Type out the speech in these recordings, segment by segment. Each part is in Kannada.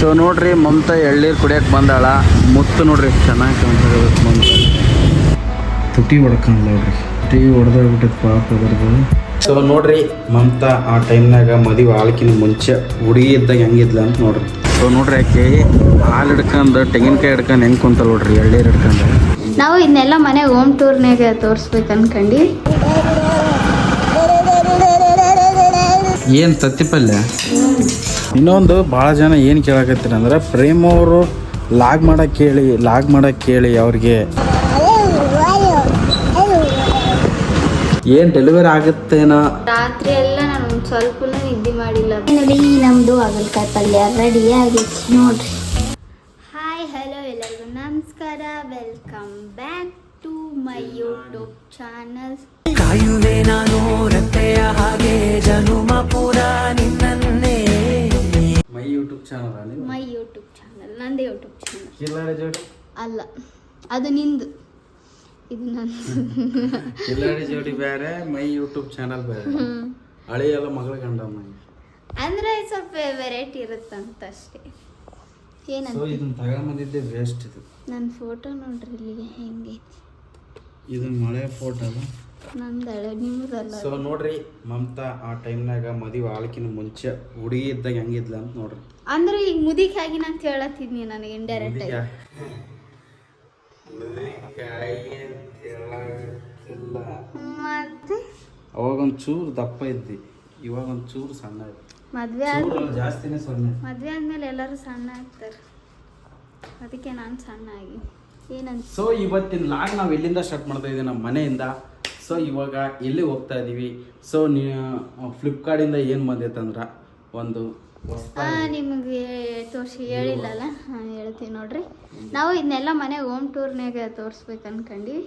ಸೊ ನೋಡ್ರಿ ಮಮತಾ ಎಳ್ನೀರು ಕುಡಿಯಕ್ಕೆ ಬಂದಾಳ. ಮುತ್ತು ನೋಡ್ರಿ ಚೆನ್ನಾಗಿ ಕಾಣ್ತದೆ ಮಮತಾ. ತುಟಿ ಹೊಡ್ಕೊಂಡ್ ನೋಡ್ರಿ, ತುಟಿ ಹೊಡೆದೋಗ್ಬಿಟ್ಟೈತೆ ಪಾಪ ಅದ್ರದ್ದು. ಸೊ ನೋಡ್ರಿ ಮಮತಾ ಆ ಟೈಮ್ನಾಗ ಮದುವೆ ಆಳ್ಕಿನ ಮುಂಚೆ ಹುಡುಗಿ ಇದ್ದಾಗ ಹೆಂಗಿದ್ಲ ಅಂತ ನೋಡ್ರಿ. ಸೊ ನೋಡ್ರಿ ಆಕೆ ಹಾಲು ಹಿಡ್ಕೊಂಡು ತೆಂಗಿನಕಾಯಿ ಹಿಡ್ಕೊಂಡು ಹೆಂಗೆ ಕುಂತ ನೋಡ್ರಿ ಎಳ್ನೀರು ಹಿಡ್ಕೊಂಡು. ನಾವು ಇದನ್ನೆಲ್ಲ ಮನೆ ಹೋಮ್ ಟೂರ್ನಾಗ ತೋರಿಸ್ಬೇಕು ಅನ್ಕೊಂಡು. ಏನು ತತ್ತಿಪಲ್ಯ. ಇನ್ನೊಂದು ಭಾಳ ಜನ ಏನು ಕೇಳಕತ್ತೀರ ಅಂದ್ರೆ ಪ್ರೇಮ್ ಅವರು ಲಾಗ್ ಮಾಡಕ್ಕೆ ಕೇಳಿ ಅವ್ರಿಗೆ ಏನು ಡೆಲಿವರಿ ಆಗುತ್ತೇನೋ. ರಾತ್ರಿ ಎಲ್ಲ ನಾನು ಒಂದು ಸ್ವಲ್ಪ ನಿದ್ದೆ ಮಾಡಿಲ್ಲ ನೋಡಿ. ನಮ್ಮದು ಹಾಗಲಕಾಯಿ ಪಲ್ಯ ರೆಡಿ ಆಗೈತಿ ನೋಡ್ರಿ. ಹಾಯ್ ಹಲೋ ಎಲ್ಲರಿಗೂ ನಮಸ್ಕಾರ, welcome back to my YouTube channel. ಕಾಯುವೆ ನಾನು ರತ್ತೆಯ ಹಾಗೆ ಜನುಮ ಪುರ ನಿನ್ನನ್ನೇ. ಮೈ ಯೂಟ್ಯೂಬ್ ಚಾನಲ್ ನಂದೇ ಯೂಟ್ಯೂಬ್ ಚಾನಲ್. ಕಿಲ್ಲಾಡಿ ಜೋಡಿ ಅಲ್ಲ, ಅದು ನಿಂದು, ಇದು ನಂದು. ಕಿಲ್ಲಾಡಿ ಜೋಡಿ ಬೇರೆ, ಮೈ ಯೂಟ್ಯೂಬ್ ಚಾನಲ್ ಬೇರೆ. ಹಳೆ ಎಲ್ಲ ಮಗಳ ಗಂಡ ಮನೆ ಅಂದ್ರೆ ಸ್ವಲ್ಪ ವೆರೈಟಿ ಇರುತ್ತಂತ ಅಷ್ಟೇ. ಏನಂತ ಇದನ್ನ ತಗೊಂಬಂದಿದ್ದೆ ವೇಸ್ಟ್. ಇದು ನನ್ನ ಫೋಟೋ ನೋಡ್ರಿ ಇಲ್ಲಿಗೆ ಹೆಂಗೈತಿ. ಇದು ಮಳೆ ಫೋಟೋ ಅಲ್ಲ, ನಂದಳ ನಿಮ್ಮದಲ್ಲ. ಸೊ ನೋಡ್ರಿ ಮಮತಾ ಆ ಟೈಮ್ನಾಗ ಮದುವೆ ಆಳ್ಕಿನ ಮುಂಚೆ ಹುಡುಗಿ ಇದ್ದಾಗ ಹೆಂಗಿದ್ಲ ಅಂತ ನೋಡ್ರಿ. ಅಂದ್ರೆ ಈಗ ಮುದಿಕ್ ಆಗಿ ನಾನು ಹೇಳತ್ತಿದ್ನಿ ನನಗೆ ಇಂಡೈರೆಕ್ಟ್ ಆಗಿ. ಮತ್ತೆ ಅವಾಗ ಒಂಚೂರು ದಪ್ಪ ಇದ್ದಿ, ಇವಾಗ ಒಂಚೂರು ಸಣ್ಣ ಇದ್ದಿ. ಮದ್ವೆ ಜಾಸ್ತಿನೇ ಸೊನ್ನೆ. ಮದ್ವೆ ಆದ್ಮೇಲೆ ಎಲ್ಲರೂ ಸಣ್ಣ ಆಗ್ತಾರೆ, ಅದಕ್ಕೆ ನಾನು ಸಣ್ಣ ಆಗಿ ಏನಂತ. ಸೊ ಇವತ್ತಿನ ಲಾಗ್ ನಾವು ಎಲ್ಲಿಂದ ಸ್ಟಾರ್ಟ್ ಮಾಡ್ತಾ ಇದ್ದೀವಿ? ನಮ್ಮ ಮನೆಯಿಂದ. ಸೊ ಇವಾಗ ಎಲ್ಲಿ ಹೋಗ್ತಾ ಇದ್ದೀವಿ? ಸೊ ಫ್ಲಿಪ್ಕಾರ್ಟಿಂದ ಏನು ಬಂದೈತಂದ್ರೆ ಒಂದು ನಿಮಗೆ ತೋರಿಸಿ ಹೇಳಿಲ್ಲಲ್ಲ, ಹೇಳ್ತೀವಿ ನೋಡ್ರಿ. ನಾವು ಇದನ್ನೆಲ್ಲ ಮನೆಗೆ ಹೋಮ್ ಟೂರ್ನಾಗ ತೋರಿಸ್ಬೇಕು ಅನ್ಕೊಂಡಿವಿ.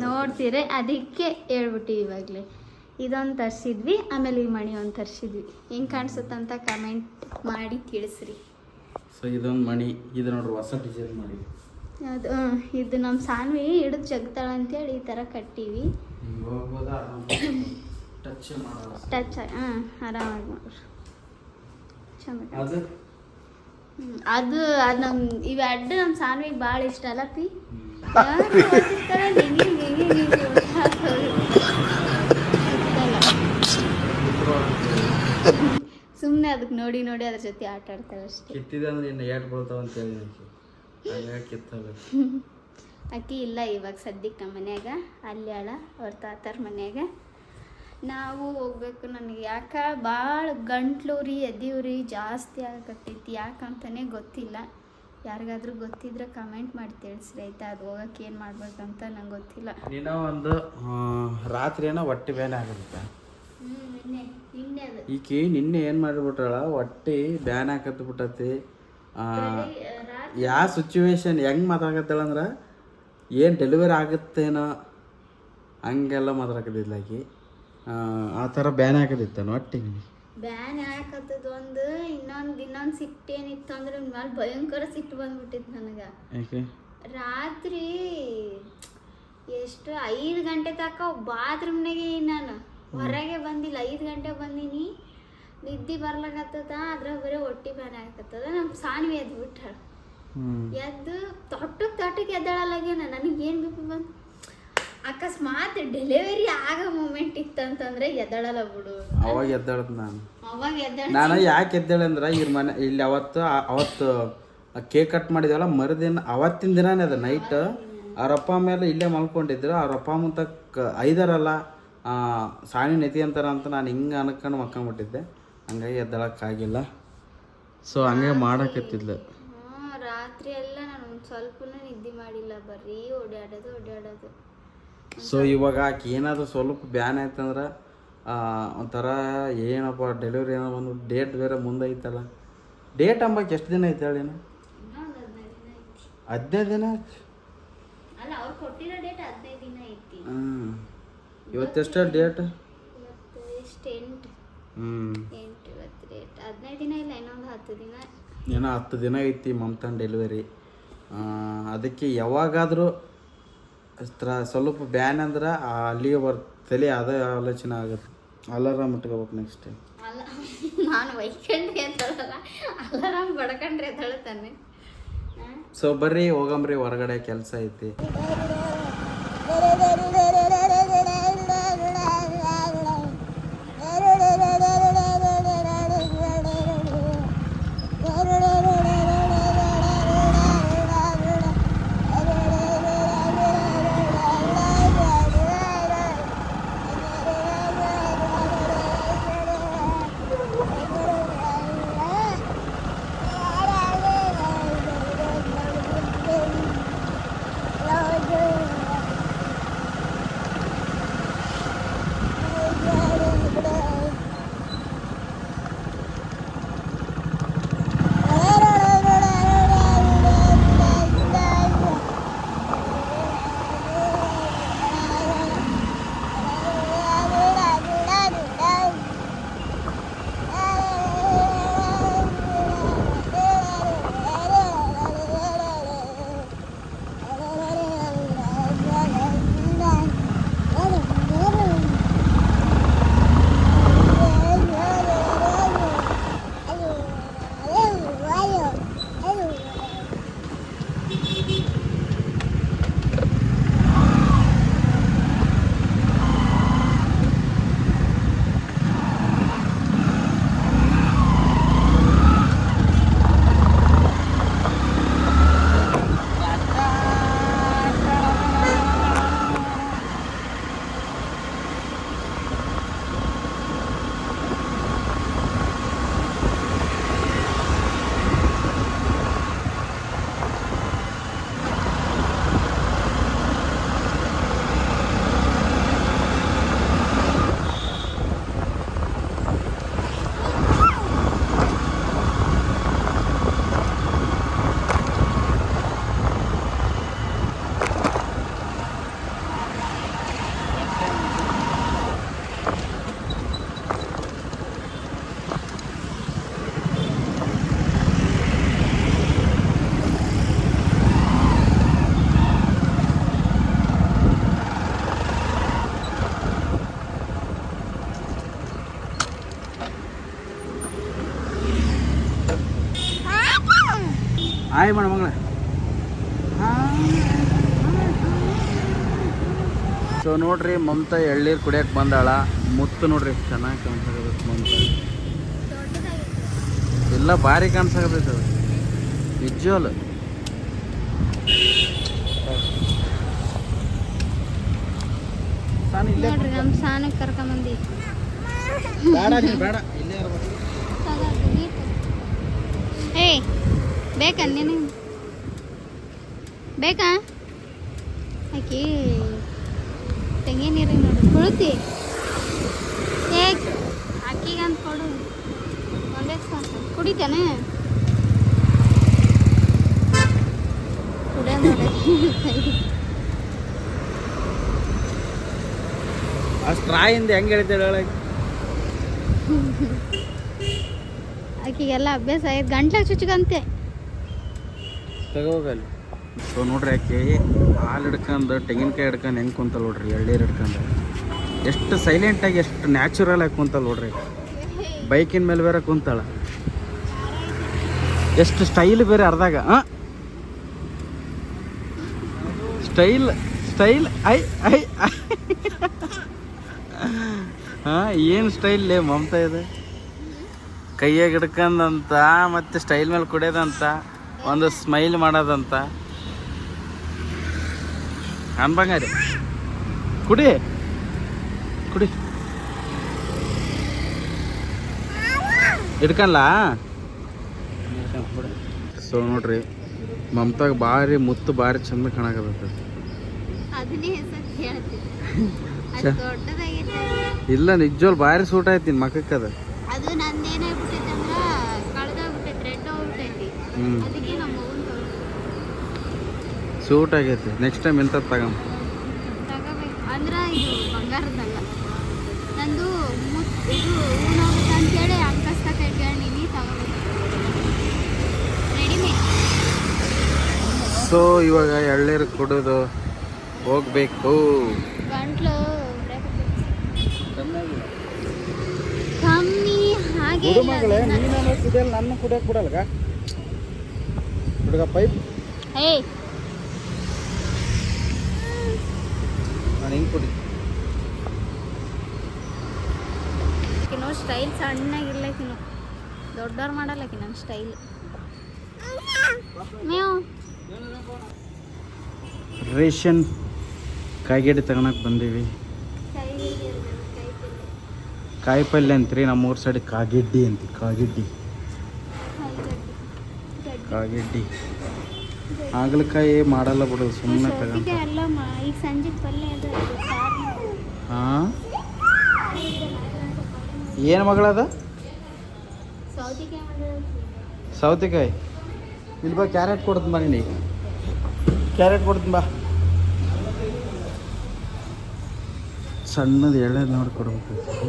ನೋಡ್ತೀರಿ, ಅದಕ್ಕೆ ಹೇಳ್ಬಿಟ್ಟಿವಿ ಇವಾಗಲೇ. ಇದೊಂದು ತರಿಸಿದ್ವಿ, ಆಮೇಲೆ ಈ ಮಣಿ ಒಂದು ತರಿಸಿದ್ವಿ. ಹೆಂಗೆ ಕಾಣಿಸುತ್ತಂತ ಕಮೆಂಟ್ ಮಾಡಿ ತಿಳಿಸ್ರಿ. ಸೊ ಇದೊಂದು ಮಣಿ, ಇದು ನೋಡ್ರಿ ಹೊಸ ಡಿಸೈನ್ ಮಾಡಿ. ಅದು ಇದು ನಮ್ಮ ಸಾನ್ವಿ ಹಿಡಿದು ಜಗ್ತಾಳ ಅಂತೇಳಿ ಈ ಥರ ಕಟ್ಟೀವಿ. ಟಚ್ ಆರಾಮಾಗಿ ನೋಡ್ರಿ, ಚಂದ. ಅದು ನಮ್ಮ ಇವೆರಡು ನಮ್ಮ ಸಾನ್ವಿಗೆ ಭಾಳ ಇಷ್ಟ ಅಲ್ಲ ಪಿ. ಸುಮ್ಮನೆ ಅದಕ್ಕೆ ನೋಡಿ ಅದ್ರ ಜೊತೆ ಆಟ ಆಡ್ತಾಳೆ ಅಷ್ಟೇ. ಕಿತ್ತಿದೆ ಅಂದ್ರೆ ಇನ್ನು ಏಟ್ ಬೀಳ್ತಾವ ಅಂತ ಹೇಳಿ ಕಿತ್ತಲ್ಲ. ಅಕ್ಕಿ ಇಲ್ಲ ಇವಾಗ ಸದ್ಯಕ್ಕೆ ನಮ್ಮ ಮನ್ಯಾಗ, ಅಲ್ಲಿ ಅಳ ಅವ್ರ ತಾತಾರ ಮನ್ಯಾಗ. ನಾವು ಹೋಗ್ಬೇಕು. ನನಗೆ ಯಾಕೆ ಭಾಳ ಗಂಟ್ಲೂರಿ ಎದಿವ್ರಿ ಜಾಸ್ತಿ ಆಗತ್ತೈತಿ, ಯಾಕಂತಾನೆ ಗೊತ್ತಿಲ್ಲ. ಯಾರಿಗಾದ್ರೂ ಗೊತ್ತಿದ್ರೆ ಕಮೆಂಟ್ ಮಾಡಿ ತಿಳಿಸ್ರಿ ಆಯ್ತಾ. ಅದು ಹೋಗಕ್ಕೆ ಏನು ಮಾಡ್ಬೇಕಂತ ನಂಗೆ ಗೊತ್ತಿಲ್ಲ. ದಿನ ಒಂದು ರಾತ್ರಿ ಏನೋ ಹೊಟ್ಟೆ ಬೇನೆ ಆಗುತ್ತೆ. ಈಕಿ ನಿನ್ನೆ ಏನು ಮಾಡಿಬಿಟ್ರಳ, ಹೊಟ್ಟೆ ಬ್ಯಾನ್ ಹಾಕತ್ ಬಿಟ್ಟತಿ. ಯಾವ ಸಿಚುವೇಶನ್ ಹೆಂಗೆ ಮಾತಾಡಕತ್ತೇಳಂದ್ರೆ ಏನು ಡೆಲಿವರಿ ಆಗುತ್ತೇನೋ ಹಂಗೆಲ್ಲ ಮಾತಾಡಕತ್ತಿದ್ಲ ಆಕಿ. ಆ ಥರ ಬ್ಯಾನ್ ಹಾಕದಿತ್ತಾನು ಹೊಟ್ಟೆಗೆ. ಬ್ಯಾನ್ ಹಾಕತ್ತದ ಒಂದು. ಇನ್ನೊಂದು ಸಿಟ್ಟು ಏನಿತ್ತು ಅಂದ್ರೆ ಮೇಲೆ ಭಯಂಕರ ಸಿಟ್ಟು ಬಂದ್ಬಿಟ್ಟಿತ್ತು ನನಗೆ. ಯಾಕೆ? ರಾತ್ರಿ ಎಷ್ಟು 5 ಗಂಟೆ ತನಕ ಬಾತ್ರೂಮ್ನಾಗೆ ನಾನು ಹೊರಗೆ ಬಂದಿಲ್ಲ. 5 ಗಂಟೆಗೆ ಬಂದೀನಿ, ನಿದ್ದೆ ಬರ್ಲಾಕತ್ತದ. ಅದ್ರಾಗ ಬರೀ ಹೊಟ್ಟೆ ಬ್ಯಾನ್ ಹಾಕತ್ತದ. ನಮ್ಮ ಸಾನ್ವಿ ಎದ್ದು ಬಿಟ್ಟಾಳ. ಎದ್ದು ತೊಟ್ಟಕ್ಕೆ ಎದ್ದಾಳಲ್ಲಾಗೇನ. ನನಗೇನು ಬೇಕು ಬಂದು ಅಕಸ್ಮಾತ್ ಡೆಲಿವರಿ ಆಗೋ ಮೂಮೆಂಟ್ ಇತ್ತಂತಂದ್ರೆ ಎದ್ದಾಳಲ್ಲ ಬಿಡು. ಅವಾಗ ಎದ್ದಾಳದ್ ನಾನು ಯಾಕೆ ಎದ್ದಾಳೆ ಅಂದ್ರೆ ಇವ್ರ ಮನೆ ಇಲ್ಲಿ ಅವತ್ತು ಕೇಕ್ ಕಟ್ ಮಾಡಿದವಲ್ಲ, ಮರುದಿನ ಅವತ್ತಿನ ದಿನಾನೇ ಅದು ನೈಟ್ ಅವ್ರಪ್ಪ ಮೇಲೆ ಇಲ್ಲೇ ಮಲ್ಕೊಂಡಿದ್ರು. ಅವ್ರಪ್ಪ ಮುಂತ 5ರಲ್ಲ ಸಾಣಿ ನೆತಿ ಅಂತಾರ ಅಂತ ನಾನು ಹಿಂಗೆ ಅನ್ಕೊಂಡು ಮಕ್ಕೊಂಡ್ಬಿಟ್ಟಿದ್ದೆ. ಹಂಗಾಗಿ ಎದ್ದಾಳಕ್ಕಾಗಿಲ್ಲ. ಸೊ ಹಂಗೆ ಮಾಡಕತ್ತಿದ್ಲು. ರಾತ್ರಿ ಎಲ್ಲ ನಾನು ಒಂದು ಸ್ವಲ್ಪ ನಿದ್ದೆ ಮಾಡಿಲ್ಲ, ಬರೀ ಓಡಾಡೋದು. ಸೊ ಇವಾಗ ಆಕೆ ಏನಾದರೂ ಸ್ವಲ್ಪ ಬ್ಯಾನ್ ಆಯ್ತಂದ್ರೆ ಒಂಥರ ಏನಪ್ಪ ಡೆಲಿವರಿ ಏನೋ ಒಂದು ಡೇಟ್ ಬೇರೆ ಮುಂದೆ ಐತಲ್ಲ. ಡೇಟ್ ಅಂಬಕ್ಕೆ ಎಷ್ಟು ದಿನ ಐತೆ ಹೇಳಿ? 15 ದಿನ ಆಯ್ತು. ಇವತ್ತೆಷ್ಟು ಡೇಟ್? 15 ದಿನ ಇಲ್ಲ, ಇನ್ನೊಂದು 10 ದಿನ ಏನೋ 10 ದಿನ ಐತಿ ಮಮತಾನ್ ಡೆಲಿವರಿ. ಅದಕ್ಕೆ ಯಾವಾಗಾದರೂ ಸ್ವಲ್ಪ ಬ್ಯಾನ್ ಅಂದ್ರೆ ಅಲ್ಲಿಗೆ ತಲೆ ಅದೇ ಆಲೋಚನೆ ಆಗುತ್ತೆ. ಅಲಾರಾಮ್ ಇಟ್ಕೋಬೇಕು ನೆಕ್ಸ್ಟ್ ಟೈಮ್. ಅಲ್ಲ ನಾನು ಬೈಕೊಂಡ್ರೆ ಎದ್ದಳಲ್ಲ, ಅಲಾರಾಮ್ ಬಡ್ಕೊಂಡ್ರೆ ಎದ್ದಳತಾನೆ. ಸೊ ಬರ್ರಿ ಹೋಗಂಬ್ರಿ, ಹೊರಗಡೆ ಕೆಲಸ ಐತಿ. ಹಾಯ್ ಮಾಡ ಮಗಳ. ಸೊ ನೋಡ್ರಿ ಮಮತಾ ಎಳ್ನೀರು ಕುಡಿಯಕ್ಕೆ ಬಂದಾಳ. ಮುತ್ತು ನೋಡ್ರಿ ಎಷ್ಟು ಚೆನ್ನಾಗಿ ಕಾಣಿಸಕತ್ತೈತೆ ಮಮತಾ. ಎಲ್ಲ ಭಾರಿ ಕಾಣಿಸಕತ್ತೈತೆ ಅದು ನಿಜವಲ್ಲ. ನೋಡ್ರಿ ನಮ್ಮ ಸಾನಕ್ಕೆ ಕರ್ಕೊಂಬಂದಿ. ಬೇಡ ನೀನು ಬೇಡ, ಇಲ್ಲೇ ಇರ್ಬೇಕು. ಏಯ್ ಬೇಕಾ ನಿನಗೆ? ಬೇಕಾ? ಆಕಿ ತೆಂಗಿನ ನೀರಿಗೆ ನೋಡಿ ಕುಳಿತಿ. ಏ ಅಕ್ಕಿಗಂತ ಕೊಡು, ಒಂದೇ ಸಾಕು. ಕುಡಿತಾನೆ ಕುಡಿಯ ನೋಡಿ. ಆ ಸ್ಟ್ರಾಯಿಂದ ಹೆಂಗೆ ಹೇಳ್ತೇವೆ ಹೇಳಕ್ಕೆ? ಆಕಿಗೆಲ್ಲ ಅಭ್ಯಾಸ ಆಯ್ತು, ಗಂಟ್ಲ ಚುಚ್ಚಗಂತೆ. ತಗೋಗಲ್ಲಿ. ಸೊ ನೋಡ್ರಿ ಆಕೆ ಹಾಲು ಹಿಡ್ಕೊಂಡು ತೆಂಗಿನಕಾಯಿ ಹಿಡ್ಕೊಂಡು ಹೆಂಗೆ ಕುಂತಲ್ಲ ನೋಡ್ರಿ, ಎಳ್ನೀರು ಹಿಡ್ಕೊಂಡು. ಎಷ್ಟು ಸೈಲೆಂಟಾಗಿ ಎಷ್ಟು ನ್ಯಾಚುರಲ್ ಆಗಿ ಕುಂತಲ್ಲ ನೋಡ್ರಿ. ಬೈಕಿನ ಮೇಲೆ ಬೇರೆ ಕುಂತಾಳ. ಎಷ್ಟು ಸ್ಟೈಲ್ ಬೇರೆ ಅರ್ಧಾಗ. ಸ್ಟೈಲ್ ಸ್ಟೈಲ್ ಐ ಐ ಹಾಂ, ಏನು ಸ್ಟೈಲ್ಲೇ ಮಮತಾ ಇದೆ. ಕೈಯಾಗ ಹಿಡ್ಕಂದಂತ ಮತ್ತು ಸ್ಟೈಲ್ ಮೇಲೆ ಕುಡಿಯೋದಂತ, ಒಂದು ಸ್ಮೈಲ್ ಮಾಡೋದಂತ ಅನ್ಬಂಗಾರಿ. ಕುಡಿ ಕುಡಿ ಹಿಡ್ಕಲ್ಲ. ಸೊ ನೋಡ್ರಿ ಮಮತಾಗ ಭಾರಿ ಮುತ್ತು ಭಾರಿ ಚಂದ ಕಾಣಕತ್ತೈತೆ. ಅದನ್ನೇ ಹೆಸರು ಹೇಳ್ತೀನಿ. ಅದು ದೊಡ್ಡದಾಗೈತೆ. ಇಲ್ಲ ನಿಜವಾಗ್ಲು ಭಾರಿ ಸೂಟ್ ಆಯ್ತು ನಿನ್ನ ಮಕ್ಕಕ್ಕೆ ಅದು. ಅದು ನಂದೇನಾಗ್ಬಿಟ್ಟೈತೆ ಅಂದ್ರೆ ಕಳೆದೋಗ್ಬಿಟ್ಟೈತೆ, ರೆಡ್ ಹೋಗ್ಬಿಟ್ಟೈತಿ. ಅದಕ್ಕೆ ನಮ್ಮ ಮಗನ ಸೂಟ್ ಆಗೈತಿ. ನೆಕ್ಸ್ಟ್ ಟೈಮ್ ಎಂಥದ್ದು ತಗೊಂಬ ತಗೋಬೇಕು. ಅಂದ್ರೆ ಇದು ಬಂಗಾರದಲ್ಲ, ನಂದು ಇದು ಹೂನೋಗುತ್ತೆ ಅಂತೇಳಿ ಅಂಕಸ್ತ ಕಟ್ಕೊಂಡಿನಿ, ತಗೋಬೇಕು ರೆಡಿಮೇಡ್. ಸೊ ಇವಾಗ ಎಳ್ನೀರು ಕುಡಿದು ಹೋಗ್ಬೇಕು. ಗಂಟ್ಲು ಹಾಗೆ ಹುಡು ಮಗಳೇ ನೀನು ಕುಡಿಯಲ್ಲ ನನ್ನ ಕುಡಿಯಕ್ಕೆ ಬಿಡಲ್ಗ ಹುಡುಗ ಪೈಪ್ ಏಯ್ ನಾನು ಹಿಂಗೆ ಕುಡಿ ಆಕಿನೋ ಸ್ಟೈಲ್ ಸಣ್ಣಗಿರ್ಲಕಿನೋ ದೊಡ್ಡವ್ರು ಮಾಡಲ್ಲಕಿ ನನ್ನ ಸ್ಟೈಲ್ ನೀವು ರೇಷನ್ ಕಾಯಿಗಡ್ಡೆ ತಗೊಳಕ್ ಬಂದೀವಿ ಕಾಯಿ ಪಲ್ಯ ಅಂತೀರಿ ನಮ್ಮೂರ ಸೈಡ್ ಕಾಗಿಡ್ಡಿ ಅಂತೀವಿ ಕಾಗಿಡ್ಡಿ ಹಾಗಲಕಾಯಿ ಮಾಡಲ್ಲ ಬಿಡೋದು ಸುಮ್ಮನೆ ತಗೊಂಡು ಅಲ್ಲ ಈಗ ಸಂಜೆ ಪಲ್ಯ ಅದು ಹಾಂ ಏನು ಮಗಳದ ಸೌತೆಕಾಯಿ ಇಲ್ಲಿ ಬಾ ಕ್ಯಾರೆಟ್ ಕೊಡ್ತೀನಿ ಬಾ ನೀನು ಕ್ಯಾರೆಟ್ ಕೊಡ್ತೀನಿ ಬಾ ಸಣ್ಣದು ಎಳೆದು ನೋಡಿ ಕೊಡ್ಬೇಕು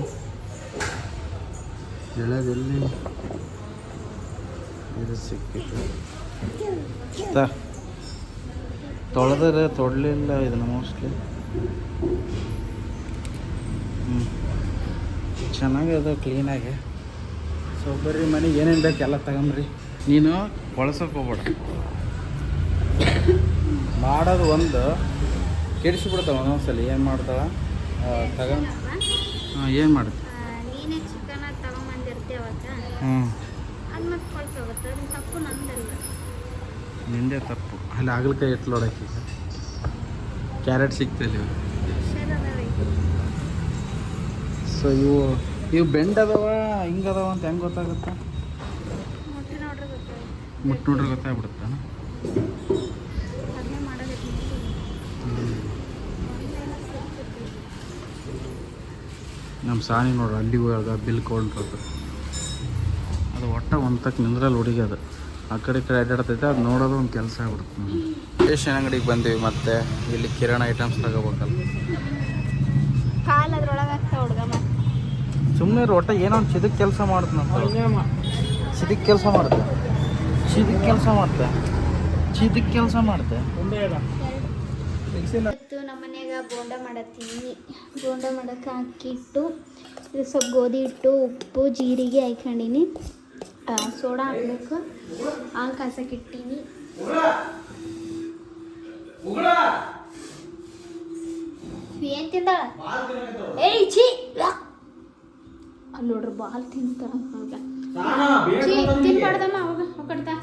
ಎಳೆದೆಲ್ಲಿ ಇದು ಸಿಕ್ಕಿತ್ತು ತೊಳೆದರೆ ತೊಡಲಿಲ್ಲ ಇದನ್ನು ಮೋಸ್ಟ್ಲಿ ಚೆನ್ನಾಗಿ ಅದು ಕ್ಲೀನಾಗಿ ಸೊ ಬರ್ರಿ ಮನೆಗೆ ಏನೇನು ಬೇಕು ಎಲ್ಲ ತಗೊಂಬ್ರಿ ನೀನು ಬಳಸೋಕೆ ಹೋಗ್ಬೇಡ ಮಾಡೋದು ಒಂದು ಕೆಡಿಸ್ಬಿಡ್ತಾವ ಒಂದೊಂದ್ಸಲ ಏನು ಮಾಡ್ತಾವ ತಗೊಂಡು ಹಾಂ ಏನು ಮಾಡುತ್ತೆ ನೀನೇ ಚಿಕನ್ ತಗೊಂಬಂದಿರ್ತೀವಿ ಅವತ್ತ ಹ್ಞೂ ಅದು ಮತ್ತೆ ಕೊಳ್ಸೋಗುತ್ತೆ ಅದು ತಪ್ಪು ನಂದಲ್ಲ ನಿಂದೆ ತಪ್ಪು ಅಲ್ಲಿ ಹಾಗಲಕಾಯಿ ಎಟ್ಲೋಡಕ್ಕೆ ಕ್ಯಾರೆಟ್ ಸಿಗ್ತಿಲ್ಲ ಸೊ ಇವು ಬೆಂಡ್ ಅದಾವ ಹಿಂಗೆ ಅದಾವ ಅಂತ ಹೆಂಗೆ ಗೊತ್ತಾಗುತ್ತೆ ಮುಟ್ಟು ನೋಡ್ರೆ ಗೊತ್ತಾಗ್ಬಿಡುತ್ತಾ ಅದನ್ನೇ ಮಾಡೋದಕ್ಕೆ ನಮ್ಮ ಸಾನಿ ನೋಡ್ರಿ ಅಲ್ಲಿ ಹೋಗ ಬಿಲ್ ಕೊಂಡ್ರದು ಅದು ಒಟ್ಟ ಒಂತಕ್ಕೆ ನಿಂದ್ರಲ್ಲಿ ಹುಡುಗಿ ಅದು ಆ ಕಡೆ ಈ ಕಡೆ ಅಡ್ಡಾಡ್ತೈತೆ ಅದು ನೋಡೋದು ಒಂದು ಕೆಲಸ ಆಗ್ಬಿಡುತ್ತೆ ನಮಗೆ ರೇಷನ್ ಅಂಗಡಿಗೆ ಬಂದೀವಿ ಮತ್ತೆ ಇಲ್ಲಿ ಕಿರಾಣ ಐಟಮ್ಸ್ ತಗೋಬೇಕಲ್ಲ ಕಾಲು ಅದ್ರೊಳಗೆ ಆಗ್ತಾವ ಹುಡುಗ ಮತ್ತೆ ಸುಮ್ಮನೆ ಒಟ್ಟ ಏನೋ ಒಂದು ಚಿದಕ್ಕೆ ಕೆಲಸ ಮಾಡುತ್ತೆ ನಮ್ಮ ಚಿದಕ್ಕೆ ಕೆಲಸ ಮಾಡುತ್ತೆ ಇವತ್ತು ನಮ್ಮ ಮನ್ಯಾಗ ಬೋಂಡ ಮಾಡತ್ತೀನಿ ಬೋಂಡ ಮಾಡಕ್ಕೆ ಹಾಕಿಟ್ಟು ಇದು ಸ್ವಲ್ಪ ಗೋಧಿ ಹಿಟ್ಟು ಉಪ್ಪು ಜೀರಿಗೆ ಹಾಕ್ಕೊಂಡಿನಿ ಸೋಡಾ ಹಾಕ್ಬೇಕು ಹಾಲು ಕಾಸಕ್ಕೆ ಇಟ್ಟೀನಿ ಏನು ತಿಂದಾಳ ಏಯ್ ಛೀ ಅಲ್ಲಿ ನೋಡ್ರಿ ಬಾಲ್ ತಿಂತಾಳ ತಿನ್ಬಾರ್ದಮ್ಮ ಅವಾಗ ಹೊಕಡ್ತಾ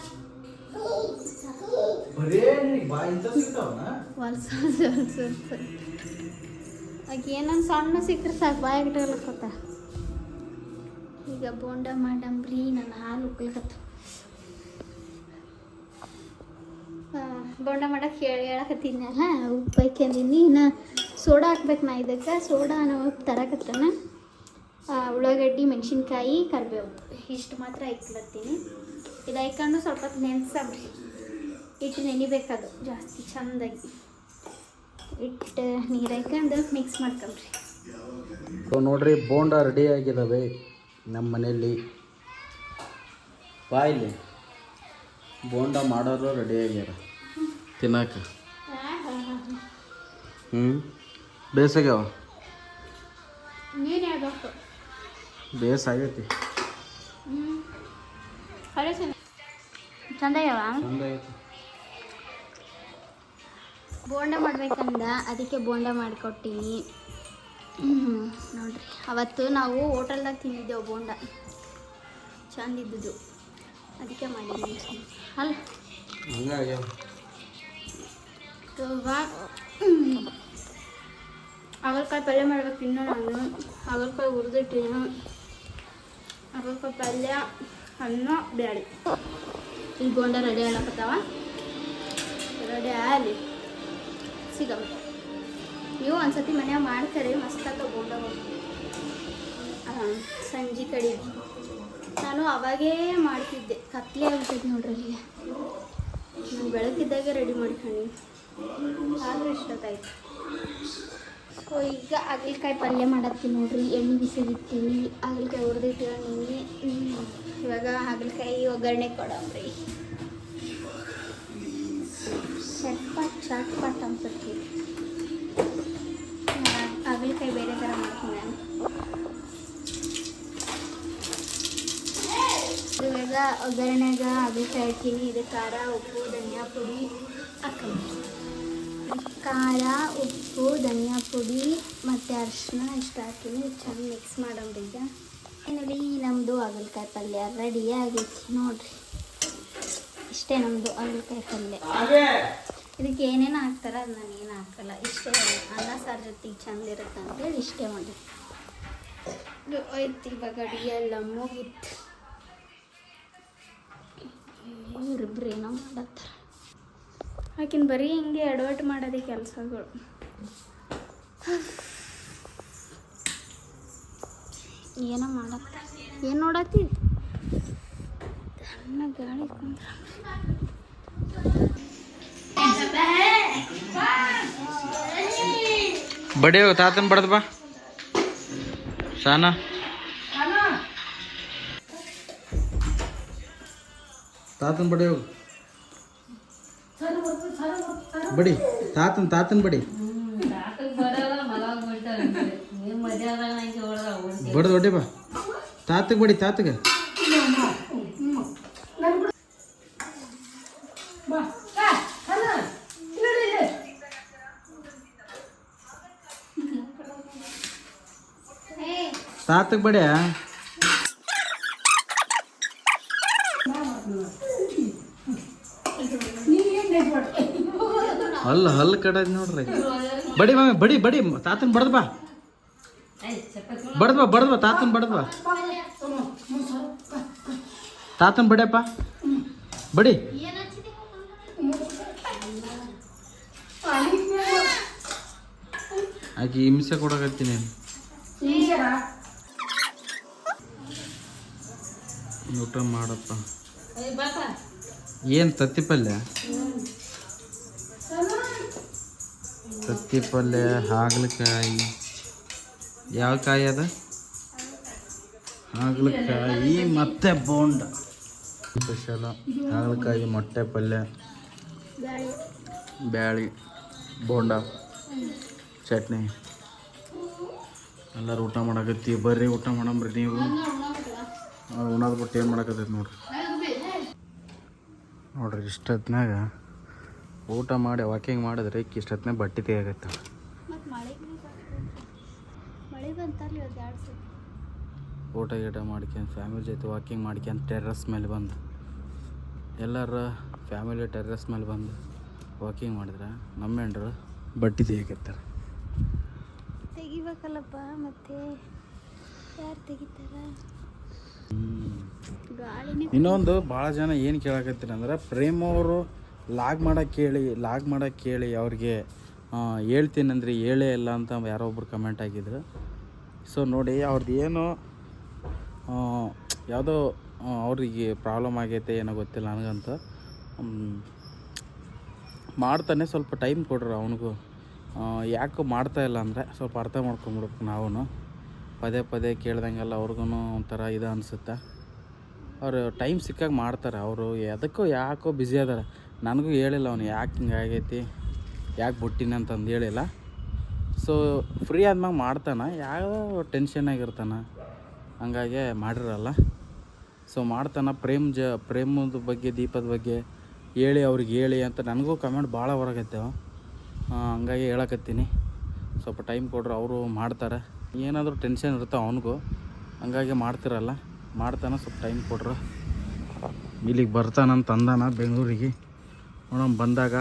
ಆಕೆ ಏನೊಂದು ಸಣ್ಣ ಸಿಕ್ಕರೆ ಸಾಕು ಬಾಯಾಗಿಟ್ಕೊತ ಈಗ ಬೋಂಡ ಮಾಡಂಬ್ರಿ ನನ್ನ ಹಾಲು ಉಕ್ಕಲ್ಕತ್ತ ಬೋಂಡ ಮಾಡಕ್ಕೆ ಹೇಳಕತ್ತೀನಲ್ಲ ಉಪ್ಪು ಹಾಕ್ಯಂದಿನಿ ಇನ್ನು ಸೋಡಾ ಹಾಕ್ಬೇಕು ನಾ ಇದಕ್ಕೆ ಸೋಡಾ ನಾವು ತರಕತ್ತನ ಉಳ್ಳಾಗಡ್ಡಿ ಮೆಣಸಿನ್ಕಾಯಿ ಕರಿಬೇವು ಇಷ್ಟು ಮಾತ್ರ ಹಾಕ್ಲತ್ತೀನಿ ಇದು ಹಾಕೊಂಡು ಸ್ವಲ್ಪ ಹೊತ್ತು ನೆನೆಸಬ್ರಿ ಹಿಟ್ಟು ನೆನಿಬೇಕದು ಜಾಸ್ತಿ ಚೆಂದಾಗಿ ಹಿಟ್ಟು ನೀರು ಹಾಕೊಂಡು ಮಿಕ್ಸ್ ಮಾಡ್ಕೊಂಬ್ರಿ ಸೊ ನೋಡ್ರಿ ಬೋಂಡ ರೆಡಿ ಆಗಿದ್ದಾವೆ ನಮ್ಮ ಮನೆಯಲ್ಲಿ ಬಾಯಿಲಿ ಬೋಂಡ ಮಾಡೋರು ರೆಡಿ ಆಗ್ಯಾರ ತಿನ್ನಕ್ಕೆ ಬೇಸಾಗ್ಯಾವ ನೀರು ಹೇಳ್ಬೇಕು ಬೇಸಾಗೈತಿ ಖರೆ ಚಂದ ಆಗ್ಯಾವ ಚಂದ ಐತಿ ಬೋಂಡ ಮಾಡ್ಬೇಕಂದ ಅದಕ್ಕೆ ಬೋಂಡ ಮಾಡಿಕೊಟ್ಟೀನಿ ನೋಡ್ರಿ ಅವತ್ತು ನಾವು ಹೋಟೆಲ್ದಾಗ ತಿಂದಿದ್ದೆವು ಬೋಂಡ ಚಂದ ಇದ್ದುದು ಅದಕ್ಕೆ ಮಾಡಿದ್ದೀನಿ ಅಲ್ಲ ಹಂಗಾಗ್ಯಾವ ಹಾಗಲಕಾಯಿ ಪಲ್ಯ ಮಾಡ್ಬೇಕು ಇನ್ನು ನಾನು ಹಾಗಲಕಾಯಿ ಹುರಿದಿಟ್ಟಿನ ಹಾಗಲಕಾಯಿ ಪಲ್ಯ ಅನ್ನ ಬ್ಯಾಳಿ ಇಲ್ಲಿ ಬೋಂಡ ರೆಡಿ ಆಗಕತ್ತಾವ ರೆಡಿ ಆಗಲಿ ಸಿಗವ ನೀವು ಒಂದ್ಸತಿ ಮನ್ಯಾಗ ಮಾಡ್ತಾರೆ ಮಸ್ತಾಗ ಬೋಂಡಗಳು ಸಂಜೆ ಕಡೆಗೆ ನಾನು ಅವಾಗೇ ಮಾಡ್ತಿದ್ದೆ ಕತ್ಲೆ ಆಗ್ಬಿಟ್ಟೈತೆ ನೋಡ್ರಿ ಅಲ್ಲಿಗೆ ನಾನು ಬೆಳಕಿದ್ದಾಗೆ ರೆಡಿ ಮಾಡ್ಕೊಂಡು ಆದರೂ ಇಷ್ಟೊತ್ತಾಯ್ತು ಸೊ ಈಗ ಹಾಗಲಕಾಯಿ ಪಲ್ಯ ಮಾಡತ್ತೀನಿ ನೋಡ್ರಿ ಎಣ್ಣೆ ಬಿಸಿಗಿತ್ತೀನಿ ಹಾಗಲಕಾಯಿ ಹುರಿದಿಟ್ಟಿದ್ದೀನಿ ಇವಾಗ ಹಾಗಲಕಾಯಿ ಒಗ್ಗರಣೆ ಕೊಡಮ್ರಿ ಚಟ್ಪಟ್ ಅನ್ಸುತ್ತೆ ಹಾಗಲಕಾಯಿ ಬೇರೆ ಥರ ಮಾಡ್ತೀನಿ ನಾನು ಈಗ ಒಗ್ಗರಣೆಗ ಹಾಗಲಕಾಯಿ ಹಾಕೀನಿ. ಇದು ಖಾರ, ಉಪ್ಪು, ಧನಿಯಾ ಪುಡಿ ಖಾರ, ಉಪ್ಪು, ಧನಿಯಾ ಪುಡಿ ಮತ್ತು ಅರಿಶಿನ ಇಷ್ಟು ಹಾಕೀನಿ. ಚೆಂದ ಮಿಕ್ಸ್ ಮಾಡೋಣ್ರಿ. ಈಗ ನೋಡಿ ನಮ್ಮದು ಹಾಗಲಕಾಯಿ ಪಲ್ಯ ರೆಡಿ ಆಗೈತಿ ನೋಡ್ರಿ. ಇಷ್ಟೇ ನಮ್ಮದು ಹಾಗಲಕಾಯಿ ಪಲ್ಯ. ಇದಕ್ಕೆ ಏನೇನು ಹಾಕ್ತಾರೆ ಅದು ನಾನು ಏನು ಹಾಕಲ್ಲ. ಇಷ್ಟೇ ಅನ್ನ ಸಾರು ಜೊತೆಗೆ ಚಂದ ಇರುತ್ತೆ ಅಂತೇಳಿ ಇಷ್ಟೇ ಮಾಡಿ ಆಯ್ತು. ಇವಾಗ ಅಡುಗೆ ಎಲ್ಲ ಮುಗಿತ್ತು. ಇವರಿಬ್ರು ಏನೋ ಮಾಡತ್ತಾರ. ಆಕಿನ ಬರೀ ಹಿಂಗೆ ಎಡವಟ್ಟು ಮಾಡೋದೇ ಕೆಲಸಗಳು. ಏನೋ ಮಾಡತ್ತ. ಏನು ನೋಡತ್ತೀವಿ? ಸಣ್ಣ ಗಾಳಿ ಕುಂದ್ರ ಬಡಿ ತಾತನ್ ಬಡದ್ ಬಾ ಶಾನ. ತಾತನ್ ಬಡಿ ಹೋಗು. ಬಡಿ ತಾತನ್ ಬಡಿ ಬಡ್ದು ಹೊಡಿ ಬಾ. ತಾತಗೆ ಬಡಿ ತಾತಗೆ. ತಾತಗೆ ಬಡಿಯ. ಹಲ್ಲು ಕಡದ್ ನೋಡ್ರಿ. ಬಡಿ ಮಾಮಿ ಬಡಿ ಬಡಿ ತಾತನ್ ಬಡದ್ ಬಾ. ಬಡದ್ ಬಾ ತಾತನ್ ಬಡದ್ ಬಾ. ತಾತನ್ ಬಡಿಯಪ್ಪ ಬಡಿ. ಆಕೆ ಹಿಂಸೆ ಕೊಡಕತ್ತೀನಿ. ಊಟ ಮಾಡಪ್ಪ. ಏನು ತತ್ತಿ ಪಲ್ಯ? ತತ್ತಿ ಪಲ್ಯ, ಹಾಗಲಕಾಯಿ. ಯಾವ ಕಾಯಿ ಅದ? ಹಾಗಲಕಾಯಿ ಮತ್ತೆ ಬೋಂಡ ಸ್ಪೆಷಲ. ಹಾಗಲಕಾಯಿ, ಮೊಟ್ಟೆ ಪಲ್ಯ, ಬ್ಯಾಳಿ, ಬೋಂಡ, ಚಟ್ನಿ. ಎಲ್ಲರೂ ಊಟ ಮಾಡಕತ್ತೀವಿ. ಬರ್ರಿ ಊಟ ಮಾಡಂಬ್ರಿ. ನೀವು ಉಣ್ಣೋದು ಬಿಟ್ಟು ಏನು ಮಾಡಕತ್ತೈತಿ ನೋಡ್ರಿ. ಇಷ್ಟೊತ್ನಾಗ ಊಟ ಮಾಡಿ ವಾಕಿಂಗ್ ಮಾಡಿದ್ರೆ ಇಷ್ಟೊತ್ನಾಗ ಬಟ್ಟೆ ತೆಗಿಯಾಗತ್ತ. ಊಟ ಗೀಟ ಮಾಡ್ಕೊಂಡು ಫ್ಯಾಮಿಲಿ ಜೊತೆ ವಾಕಿಂಗ್ ಮಾಡ್ಕೊಂಡು ಟೆರ್ರಸ್ ಮೇಲೆ ಬಂದು ಎಲ್ಲರ ಫ್ಯಾಮಿಲಿ ಟೆರ್ರಸ್ ಮೇಲೆ ಬಂದು ವಾಕಿಂಗ್ ಮಾಡಿದ್ರೆ ನಮ್ಮ ಹೆಂಡ್ರು ಬಟ್ಟೆ ತೆಗಿಯಕತ್ತಾರೆ. ತೆಗಿಬೇಕಲ್ಲಪ್ಪ, ಮತ್ತೆ ಯಾರು ತೆಗಿತಾರ? ಇನ್ನೊಂದು ಭಾಳ ಜನ ಏನು ಕೇಳಕತ್ತೀರಿ ಅಂದ್ರೆ, ಪ್ರೇಮ್ ಅವರು ಲಾಗ್ ಮಾಡೋಕ್ಕೆ ಕೇಳಿ ಅವ್ರಿಗೆ ಹೇಳ್ತೀನಂದ್ರಿ ಹೇಳೇ ಇಲ್ಲ ಅಂತ ಯಾರೋ ಒಬ್ರು ಕಮೆಂಟ್ ಆಗಿದ್ರು. ಸೊ ನೋಡಿ, ಅವ್ರದ್ದು ಏನು ಯಾವುದೋ ಅವ್ರಿಗೆ ಪ್ರಾಬ್ಲಮ್ ಆಗೈತೆ ಏನೋ ಗೊತ್ತಿಲ್ಲ ನನಗಂತೂ. ಮಾಡ್ತಾನೆ, ಸ್ವಲ್ಪ ಟೈಮ್ ಕೊಡ್ರಿ ಅವನಿಗೂ. ಯಾಕೆ ಮಾಡ್ತಾಯಿಲ್ಲ ಅಂದರೆ ಸ್ವಲ್ಪ ಅರ್ಥ ಮಾಡ್ಕೊಂಬಿಡ್ಬೇಕು ನಾವು. ಪದೇ ಕೇಳ್ದಂಗೆಲ್ಲ ಅವ್ರಿಗೂ ಒಂಥರ ಇದು ಅನಿಸುತ್ತೆ. ಅವರು ಟೈಮ್ ಸಿಕ್ಕಾಗ ಮಾಡ್ತಾರೆ. ಅವರು ಯಾಕೋ ಬ್ಯುಸಿ ಅದಾರೆ. ನನಗೂ ಹೇಳಿಲ್ಲ ಅವನು ಯಾಕೆ ಹಿಂಗೆ ಆಗೈತಿ, ಯಾಕೆ ಬಿಟ್ಟಿನಿ ಅಂತಂದು ಹೇಳಿಲ್ಲ. ಸೊ ಫ್ರೀ ಆದ್ಮ್ಯಾಗ ಮಾಡ್ತಾನೆ, ಯಾವ ಟೆನ್ಷನ್ನಾಗಿರ್ತಾನೆ, ಹಂಗಾಗಿ ಮಾಡಿರಲ್ಲ. ಸೊ ಮಾಡ್ತಾನೆ. ಪ್ರೇಮದ ಬಗ್ಗೆ, ದೀಪದ ಬಗ್ಗೆ ಅವ್ರಿಗೆ ಹೇಳಿ ಅಂತ ನನಗೂ ಕಮೆಂಟ್ ಭಾಳ ಹೊರಗೈತೇವೆ. ಹಂಗಾಗಿ ಹೇಳಕತ್ತೀನಿ, ಸ್ವಲ್ಪ ಟೈಮ್ ಕೊಡ್ರಿ, ಅವರು ಮಾಡ್ತಾರೆ. ಏನಾದರೂ ಟೆನ್ಷನ್ ಇರುತ್ತೆ ಅವನಿಗೂ, ಹಂಗಾಗಿ ಮಾಡ್ತಿರಲ್ಲ. ಮಾಡ್ತಾನೆ, ಸ್ವಲ್ಪ ಟೈಮ್ ಕೊಡ್ರಿ. ಇಲ್ಲಿಗೆ ಬರ್ತಾನಂತ ಅಂದಾನ ಬೆಂಗಳೂರಿಗೆ. ನೋಡೋಣ, ಬಂದಾಗ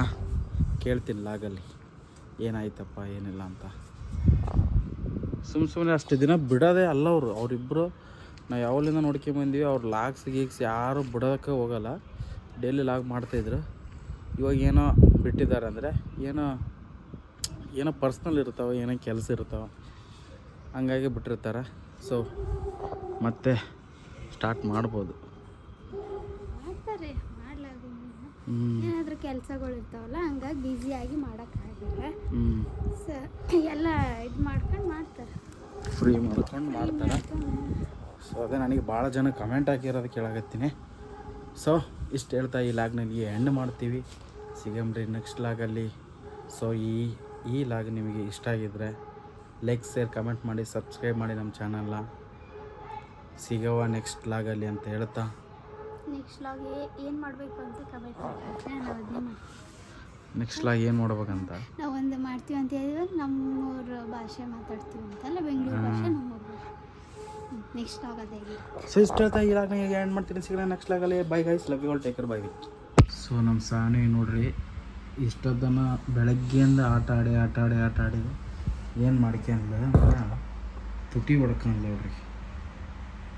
ಕೇಳ್ತೀನಿ ಲಾಗಲ್ಲಿ ಏನಾಯ್ತಪ್ಪ ಏನಿಲ್ಲ ಅಂತ. ಸುಮ್ಮನೆ ಅಷ್ಟು ದಿನ ಬಿಡೋದೇ ಅಲ್ಲ ಅವರಿಬ್ಬರು. ನಾವು ಯಾವಲಿಂದ ನೋಡ್ಕೊಂಬಂದೀವಿ. ಅವ್ರು ಲಾಗ್ಸ್ ಯಾರು ಬಿಡೋಕ್ಕೆ ಹೋಗಲ್ಲ. ಡೈಲಿ ಲಾಗ್ ಮಾಡ್ತಾಯಿದ್ರು. ಇವಾಗ ಏನೋ ಬಿಟ್ಟಿದ್ದಾರೆ ಅಂದರೆ ಏನೋ ಪರ್ಸ್ನಲ್ ಇರ್ತಾವೆ, ಏನೋ ಕೆಲಸ ಇರ್ತಾವೆ, ಹಂಗಾಗಿ ಬಿಟ್ಟಿರ್ತಾರೆ. ಸೊ ಮತ್ತೆ ಸ್ಟಾರ್ಟ್ ಮಾಡ್ಬೋದು. ಏನಾದರೂ ಕೆಲಸಗಳು ಇರ್ತಾವಲ್ಲ, ಹಂಗಾಗಿ ಬ್ಯುಸಿಯಾಗಿ ಮಾಡೋಕ್ಕಾಗಿಲ್ಲ. ಎಲ್ಲ ಇದು ಮಾಡ್ಕೊಂಡು ಮಾಡ್ತಾರೆ, ಫ್ರೀ ಮಾಡ್ಕೊಂಡು ಮಾಡ್ತಾರೆ. ಸೊ ಅದೇ ನನಗೆ ಭಾಳ ಜನ ಕಮೆಂಟ್ ಹಾಕಿರೋದು ಕೇಳಾಕತ್ತೀನಿ. ಸೊ ಇಷ್ಟು ಹೇಳ್ತಾ ಈ ಲಾಗ್ನಲ್ಲಿ ಎಂಡ್ ಮಾಡ್ತೀವಿ. ಸಿಗಮ್ರಿ ನೆಕ್ಸ್ಟ್ ಲಾಗಲ್ಲಿ. ಸೊ ಈ ಲಾಗ್ ನಿಮಗೆ ಇಷ್ಟ ಆಗಿದ್ರೆ ಲೈಕ್, ಶೇರ್, ಕಮೆಂಟ್ ಮಾಡಿ, ಸಬ್ಸ್ಕ್ರೈಬ್ ಮಾಡಿ ನಮ್ಮ ಚಾನಲ್ನ. ಸಿಗವ ನೆಕ್ಸ್ಟ್ ಲಾಗಲ್ಲಿ ಅಂತ ಹೇಳ್ತಾ ನೆಕ್ಸ್ಟ್ ಲಾಗ್ ಏನು ಮಾಡಬೇಕು ಅಂತ ಕಮೆಂಟ್ ಮಾಡಿ ನಾವು ಅದನ್ನೇ ಮಾಡ್ತೀವಿ. ನೆಕ್ಸ್ಟ್ ಲಾಗ್ ಏನು ಮಾಡ್ಬೇಕಂತ ನಾವು ಒಂದು ಮಾಡ್ತೀವಿ ಅಂತ ಹೇಳಿದ್ರೆ ನಮ್ಮೂರ ಭಾಷೆ ಮಾತಾಡ್ತೀವಿ ಅಂತಲ್ಲ, ಬೆಂಗಳೂರು ಭಾಷೆ ನಮ್ಮೂರ ಭಾಷೆ. ನೆಕ್ಸ್ಟ್ ಲಾಗ್ ಅದೇ. ಸೊ ಇಷ್ಟ ಹೇಳ್ತಾ ಈ ಲಾಗ್ನ ಈಗ ಆ್ಯಡ್ ಮಾಡ್ತೀನಿ. ಸಿಗೋಣ ನೆಕ್ಸ್ಟ್ ಲಾಗಲ್ಲಿ. Bye guys, love you all, take care, bye. So ನಮ್ಮ ಸಾನಿ ನೋಡ್ರಿ ಇಷ್ಟೊತ್ತನ ಬೆಳಗ್ಗೆಯಿಂದ ಆಟ ಆಡಿ ಏನು ಮಾಡ್ಕೊಂಡ್ಲ ತುಟಿ ಹೊಡ್ಕೊಂಡ್ಲ ನೋಡ್ರಿ.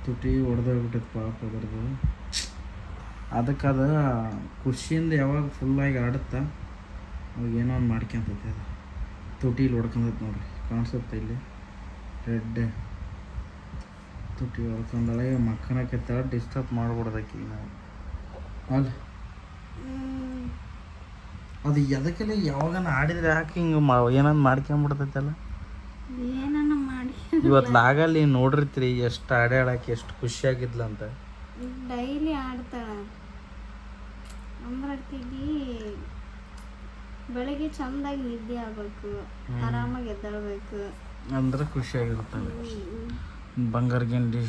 ತುಟಿ ಹೊಡೆದೋಗ್ಬಿಟ್ಟೈತೆ ಪಾಪ ಅದ್ರದ್ದು. ಅದಕ್ಕೆ ಅದು ಖುಷಿಯಿಂದ ಯಾವಾಗ ಫುಲ್ಲಾಗಿ ಆಡುತ್ತಾ ಅವಾಗ ಏನೋ ಒಂದು ಮಾಡ್ಕೊಂತೈತೆ. ಅದು ತುಟಿಲಿ ಹೊಡ್ಕೊಂಡೈತೆ ನೋಡ್ರಿ, ಕಾಣಿಸುತ್ತೆ ಇಲ್ಲಿ ರೆಡ್ ತುಟಿ ಹೊಡ್ಕೊಂಡಾಗ ಮಕ್ಕಳಕ್ಕೆ ಡಿಸ್ಟರ್ಬ್ ಮಾಡ್ಬಿಡೋದಕ್ಕೆ ನಾವು ಅಲ್ಲ. ಅದು ಎದಕ್ಕೆಲ್ಲ ಯಾವಾಗ ಆಡಿದ್ರೆ ಯಾಕೆ ಹಿಂಗೆ ಏನಂದು ಮಾಡ್ಕೊಂಬಿಡ್ತೈತಲ್ಲ. ಏನನ್ನ ಮಾಡಿ ಇವತ್ತು ಲಾಗಲ್ಲಿ ನೋಡಿರ್ತೀರಿ ಎಷ್ಟು ಆಡಾಡಕ್ಕೆ ಎಷ್ಟು ಖುಷಿಯಾಗಿದ್ಲಂತ. ಡೈಲಿ ಆಡ್ತಾಳೆ ಅಂದ್ರಕ್ಕಿಗೆ ಬೆಳಗ್ಗೆ ಚಂದಾಗಿ ನಿದ್ದೆ ಆಗ್ಬೇಕು, ಆರಾಮಾಗಿ ಎದ್ದೇಳ್ಬೇಕು ಅಂದ್ರೆ ಖುಷಿಯಾಗಿರ್ತಾಳೆ. ಬಂಗಾರ ಗಿಂಡಿ